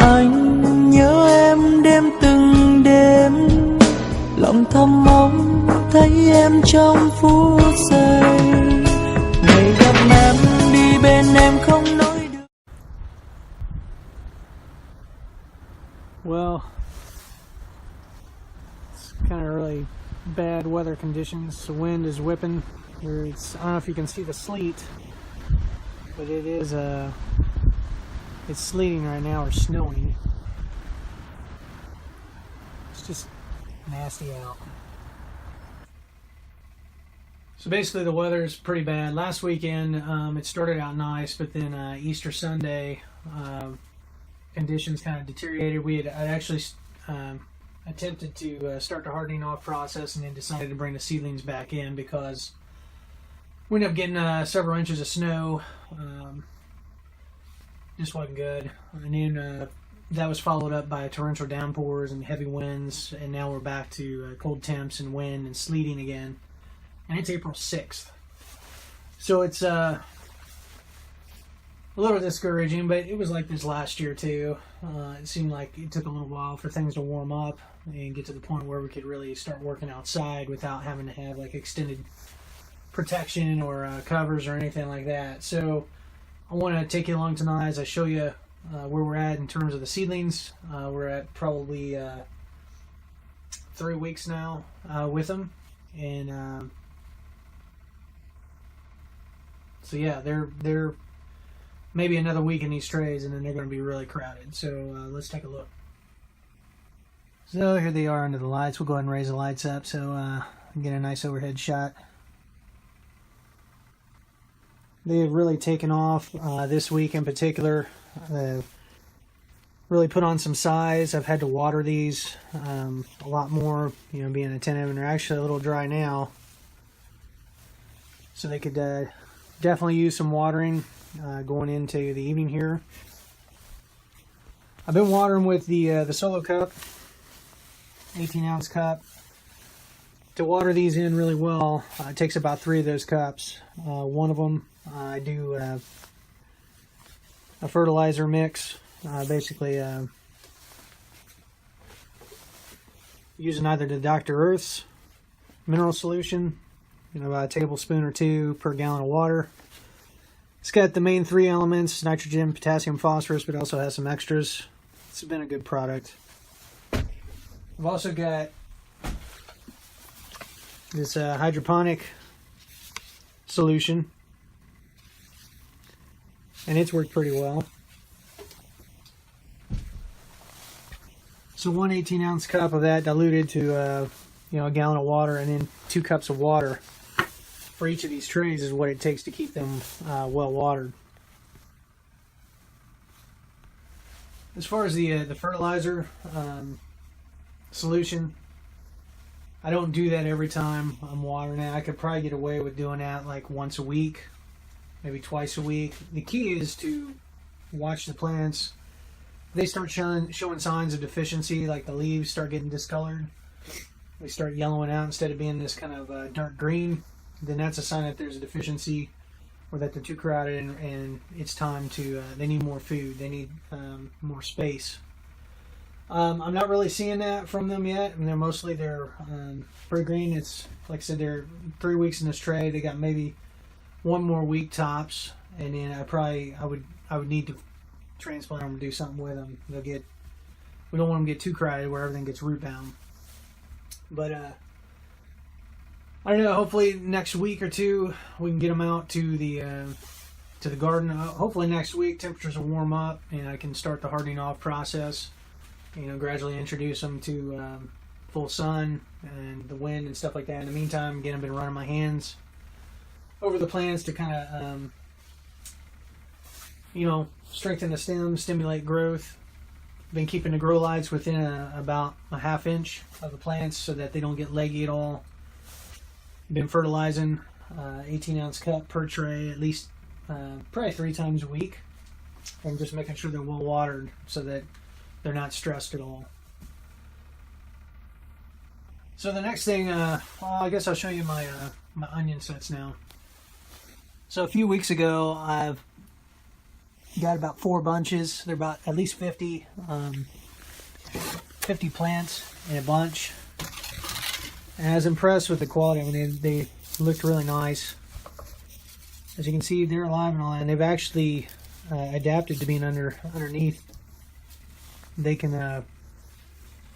anh nhớ em đêm từng đêm, lòng thầm mong thấy em trong phút giây. Ngày gặp em đi bên em không nói được. Well, it's kind of really bad weather conditions. The wind is whipping. I don't know if you can see the sleet, but it is it's sleeting right now, or snowing. It's just nasty out. So basically the weather is pretty bad. Last weekend it started out nice, but then Easter Sunday conditions kind of deteriorated. I actually attempted to start the hardening off process, and then decided to bring the seedlings back in because we ended up getting several inches of snow. Just wasn't good. And then that was followed up by torrential downpours and heavy winds, and now we're back to cold temps and wind and sleeting again. And it's April 6th. So it's a little discouraging, but it was like this last year too. It seemed like it took a little while for things to warm up and get to the point where we could really start working outside without having to have like extended protection or covers or anything like that. So I want to take you along tonight as I show you where we're at in terms of the seedlings. We're at probably 3 weeks now with them, and so yeah, they're maybe another week in these trays, and then they're going to be really crowded. So let's take a look. So here they are under the lights. We'll go ahead and raise the lights up so get a nice overhead shot. They have really taken off this week in particular. Really put on some size. I've had to water these a lot more, being attentive, and they're actually a little dry now. So they could definitely use some watering going into the evening here. I've been watering with the Solo cup, 18-ounce cup. To water these in really well, it takes about 3 of those cups. One of them I do a fertilizer mix, basically using either the Dr. Earth's mineral solution, about a tablespoon or 2 per gallon of water. It's got the main 3 elements: nitrogen, potassium, phosphorus, but also has some extras. It's been a good product. I've also got this hydroponic solution, and it's worked pretty well. So one 18-ounce cup of that diluted to a gallon of water, and then 2 cups of water for each of these trays is what it takes to keep them well watered. As far as the fertilizer solution, I don't do that every time I'm watering it. I could probably get away with doing that like once a week, maybe twice a week. The key is to watch the plants. They start showing signs of deficiency, like the leaves start getting discolored. They start yellowing out instead of being this kind of dark green. Then that's a sign that there's a deficiency, or that they're too crowded, and it's time to, they need more food. They need more space. I'm not really seeing that from them yet, and they're pretty green. It's like I said, they're 3 weeks in this tray. They got maybe 1 more week tops, and then I would need to transplant them and do something with them. We don't want them to get too crowded where everything gets root bound. But I don't know. Hopefully next week or 2 we can get them out to the garden. Hopefully next week temperatures will warm up and I can start the hardening off process. Gradually introduce them to full sun and the wind and stuff like that. In the meantime, again, I've been running my hands over the plants to kind of, strengthen the stem, stimulate growth. Been keeping the grow lights within about a ½ inch of the plants so that they don't get leggy at all. Been fertilizing 18-ounce cup per tray at least probably 3 times a week, and just making sure they're well watered so that they're not stressed at all. So the next thing, I guess I'll show you my onion sets now. So a few weeks ago, got about 4 bunches. They're about at least 50 plants in a bunch. And I was impressed with the quality. I mean, they looked really nice. As you can see, they're alive and all that, and they've actually adapted to being underneath. They can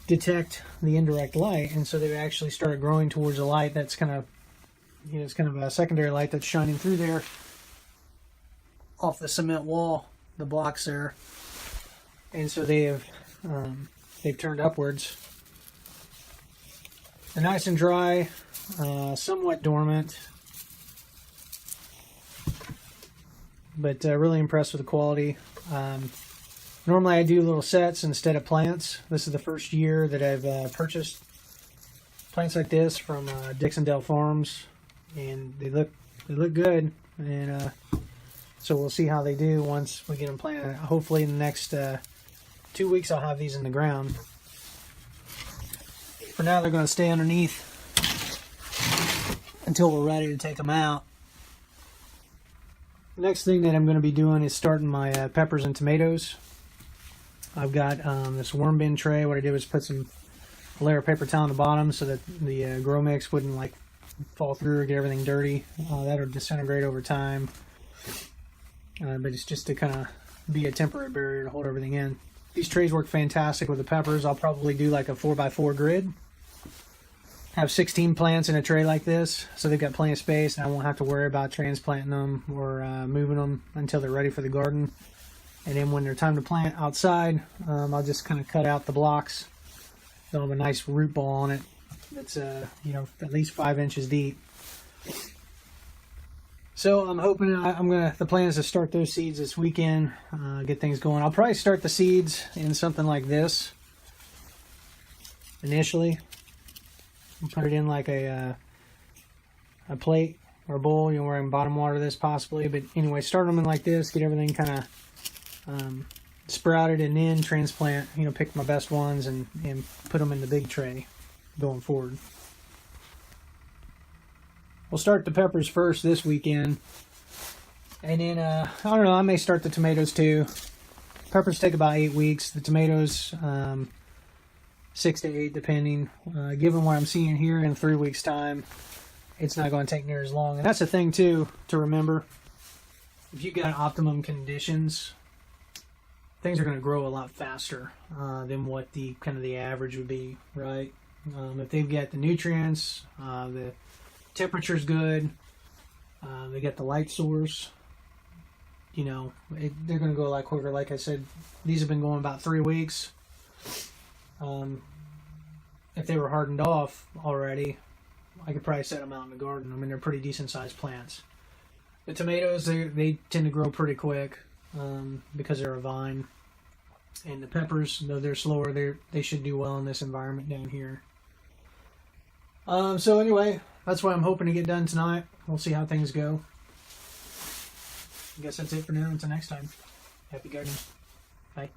detect the indirect light, and so they've actually started growing towards a light that's kind of, it's kind of a secondary light that's shining through there off the cement wall, the blocks there, and so they've turned upwards. They're nice and dry, somewhat dormant, but really impressed with the quality. Normally I do little sets instead of plants. This is the first year that I've purchased plants like this from Dixondale Farms, and they look good. And so we'll see how they do once we get them planted. Hopefully in the next 2 weeks I'll have these in the ground. For now they're going to stay underneath until we're ready to take them out. The next thing that I'm going to be doing is starting my peppers and tomatoes. I've got this worm bin tray. What I did was put a layer of paper towel on the bottom so that the grow mix wouldn't like fall through or get everything dirty. That'll disintegrate over time. But it's just to kind of be a temporary barrier to hold everything in. These trays work fantastic with the peppers. I'll probably do like a 4x4 grid. Have 16 plants in a tray like this, so they've got plenty of space, and I won't have to worry about transplanting them or moving them until they're ready for the garden. And then when they're time to plant outside, I'll just kind of cut out the blocks. They'll have a nice root ball on it that's at least 5 inches deep. So I'm hoping the plan is to start those seeds this weekend, get things going. I'll probably start the seeds in something like this initially. Put it in like a plate or a bowl, where I can bottom water this possibly. But anyway, start them in like this, get everything kind of sprouted, and then transplant, pick my best ones and put them in the big tray going forward. We'll start the peppers first this weekend. And then, I don't know, I may start the tomatoes too. Peppers take about 8 weeks. The tomatoes, 6 to 8 depending. Given what I'm seeing here, in 3 weeks time, it's not going to take near as long. And that's the thing too to remember. If you got optimum conditions, things are going to grow a lot faster than what the average would be, right? If they've got the nutrients, the temperature's good, they got the light source, they're going to go a lot quicker. Like I said, these have been going about 3 weeks. If they were hardened off already, I could probably set them out in the garden. I mean, they're pretty decent sized plants. The tomatoes, they tend to grow pretty quick because they're a vine. And the peppers, though they're slower, they should do well in this environment down here. So anyway, that's what I'm hoping to get done tonight. We'll see how things go. I guess that's it for now. Until next time. Happy gardening. Bye.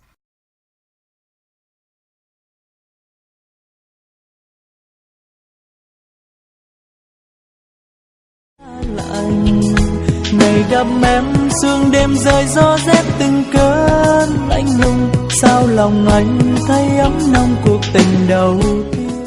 Lạnh ngày đậm em sương đêm rơi gió rét từng cơn lạnh lùng sao lòng anh thấy ấm nồng cuộc tình đầu tiên.